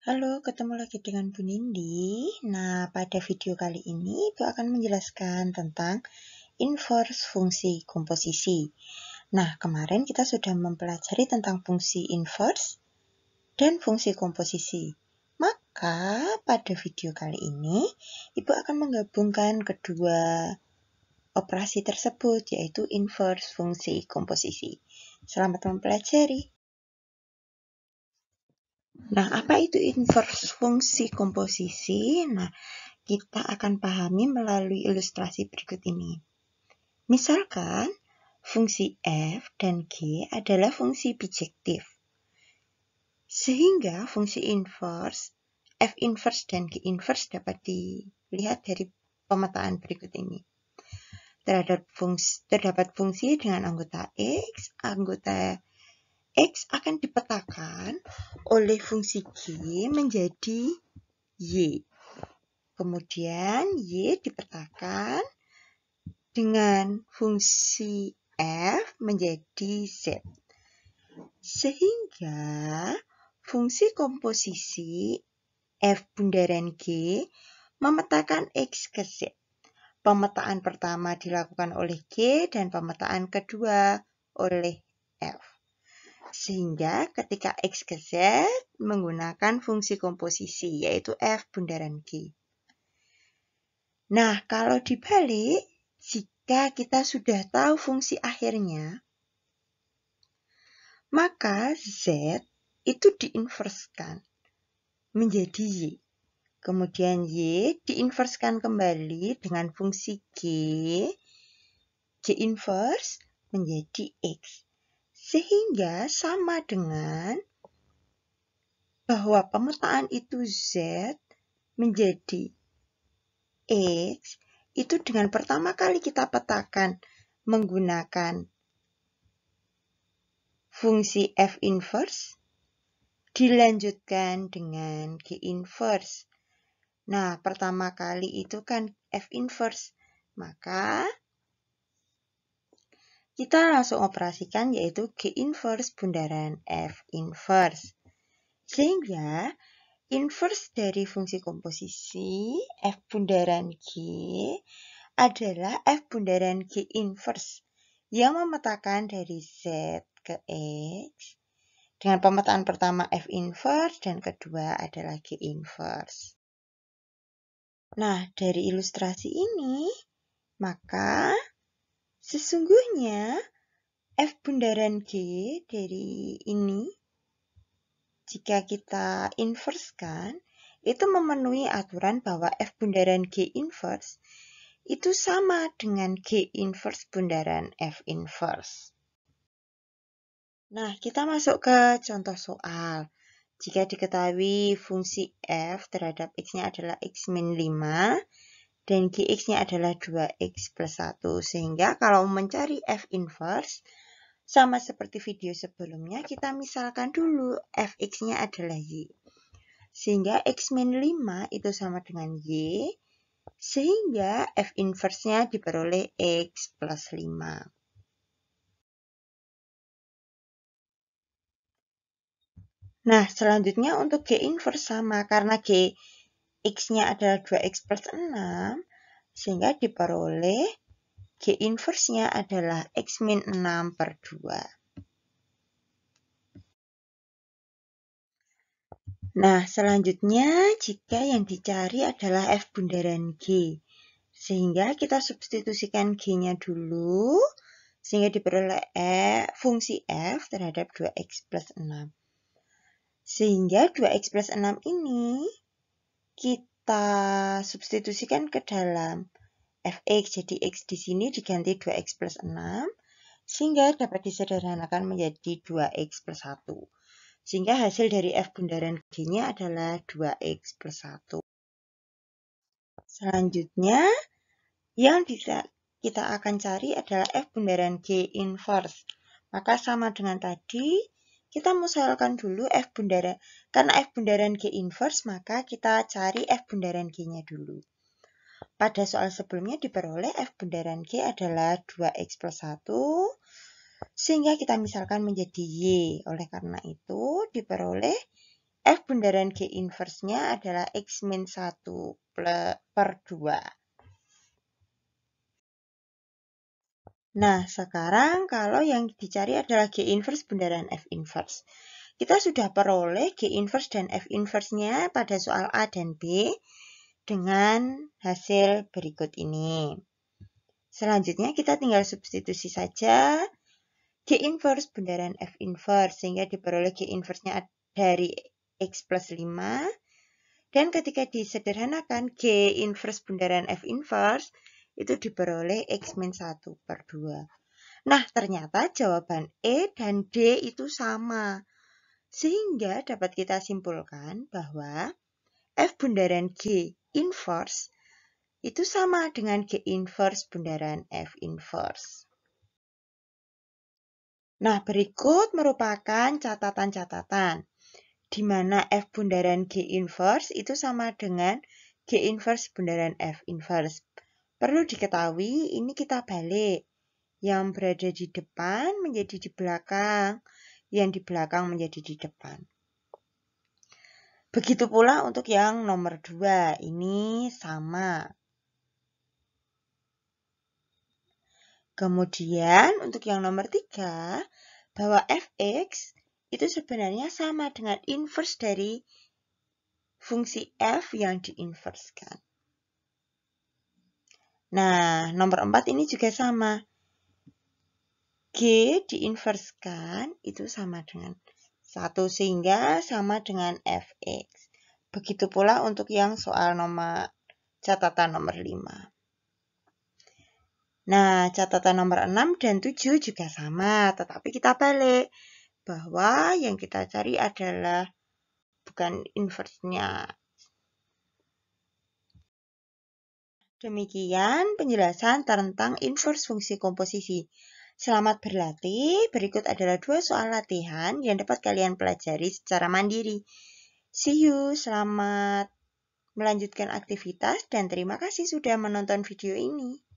Halo, ketemu lagi dengan Bu Nindi. Nah, pada video kali ini Ibu akan menjelaskan tentang inverse fungsi komposisi. Nah, kemarin kita sudah mempelajari tentang fungsi inverse dan fungsi komposisi. Maka, pada video kali ini Ibu akan menggabungkan kedua operasi tersebut, yaitu inverse fungsi komposisi. Selamat mempelajari. Nah, apa itu inverse fungsi komposisi? Nah, kita akan pahami melalui ilustrasi berikut ini. Misalkan, fungsi f dan g adalah fungsi bijektif. Sehingga fungsi inverse, f inverse dan g inverse dapat dilihat dari pemetaan berikut ini. Terdapat fungsi dengan anggota X akan dipetakan oleh fungsi G menjadi Y. Kemudian Y dipetakan dengan fungsi F menjadi Z. Sehingga fungsi komposisi F bundaran G memetakan X ke Z. Pemetaan pertama dilakukan oleh G dan pemetaan kedua oleh F. Sehingga ketika X ke Z menggunakan fungsi komposisi yaitu F bundaran G. Nah, kalau dibalik, jika kita sudah tahu fungsi akhirnya, maka Z itu diinverskan menjadi Y. Kemudian Y diinverskan kembali dengan fungsi G inverse menjadi X. Sehingga sama dengan bahwa pemetaan itu Z menjadi X, itu dengan pertama kali kita petakan menggunakan fungsi F inverse, dilanjutkan dengan G inverse. Nah, pertama kali itu kan F inverse, maka kita langsung operasikan yaitu G inverse bundaran F inverse. Sehingga inverse dari fungsi komposisi F bundaran G adalah F bundaran G inverse yang memetakan dari Z ke X dengan pemetaan pertama F inverse dan kedua adalah G inverse. Nah, dari ilustrasi ini, maka sesungguhnya F bundaran G dari ini, jika kita inverskan, itu memenuhi aturan bahwa F bundaran G inverse itu sama dengan G inverse bundaran F inverse. Nah, kita masuk ke contoh soal. Jika diketahui fungsi f terhadap x-nya adalah x min 5 dan gx-nya adalah 2x plus 1. Sehingga kalau mencari f inverse, sama seperti video sebelumnya, kita misalkan dulu fx-nya adalah y. Sehingga x min 5 itu sama dengan y. Sehingga f inverse-nya diperoleh x plus 5. Nah, selanjutnya untuk G inverse sama, karena X-nya adalah 2X plus 6, sehingga diperoleh G inverse-nya adalah X min 6 per 2. Nah, selanjutnya jika yang dicari adalah F bundaran G, sehingga kita substitusikan G-nya dulu, sehingga diperoleh fungsi F terhadap 2X plus 6. Sehingga 2X plus 6 ini kita substitusikan ke dalam fx, jadi x di sini diganti 2x plus 6, sehingga dapat disederhanakan menjadi 2x plus 1. Sehingga hasil dari f bundaran G-nya adalah 2x plus 1. Selanjutnya, yang kita akan cari adalah f bundaran G inverse. Maka sama dengan tadi, kita musahalkan dulu f bundaran, karena f bundaran G inverse, maka kita cari f bundaran G-nya dulu. Pada soal sebelumnya diperoleh f bundaran G adalah 2x plus 1, sehingga kita misalkan menjadi Y. Oleh karena itu, diperoleh F bundaran G inverse-nya adalah X min 1 per 2. Nah, sekarang kalau yang dicari adalah G inverse bundaran F inverse. Kita sudah peroleh G inverse dan F inverse-nya pada soal A dan B dengan hasil berikut ini. Selanjutnya kita tinggal substitusi saja G inverse bundaran F inverse sehingga diperoleh G inverse-nya dari X plus 5. Dan ketika disederhanakan G inverse bundaran F inverse itu diperoleh X min 1 per 2. Nah, ternyata jawaban E dan D itu sama. Sehingga dapat kita simpulkan bahwa F bundaran G inverse itu sama dengan G inverse bundaran F inverse. Nah, berikut merupakan catatan-catatan di mana F bundaran G inverse itu sama dengan G inverse bundaran F inverse. Perlu diketahui, ini kita balik. Yang berada di depan menjadi di belakang, yang di belakang menjadi di depan. Begitu pula untuk yang nomor 2, ini sama. Kemudian untuk yang nomor 3, bahwa fx itu sebenarnya sama dengan inverse dari fungsi f yang diinverskan. Nah, nomor 4 ini juga sama. G diinverskan itu sama dengan 1 sehingga sama dengan fx. Begitu pula untuk yang soal catatan nomor 5. Nah, catatan nomor 6 dan 7 juga sama, tetapi kita balik bahwa yang kita cari adalah bukan inverse-nya. Demikian penjelasan tentang inverse fungsi komposisi. Selamat berlatih. Berikut adalah 2 soal latihan yang dapat kalian pelajari secara mandiri. See you. Selamat melanjutkan aktivitas dan terima kasih sudah menonton video ini.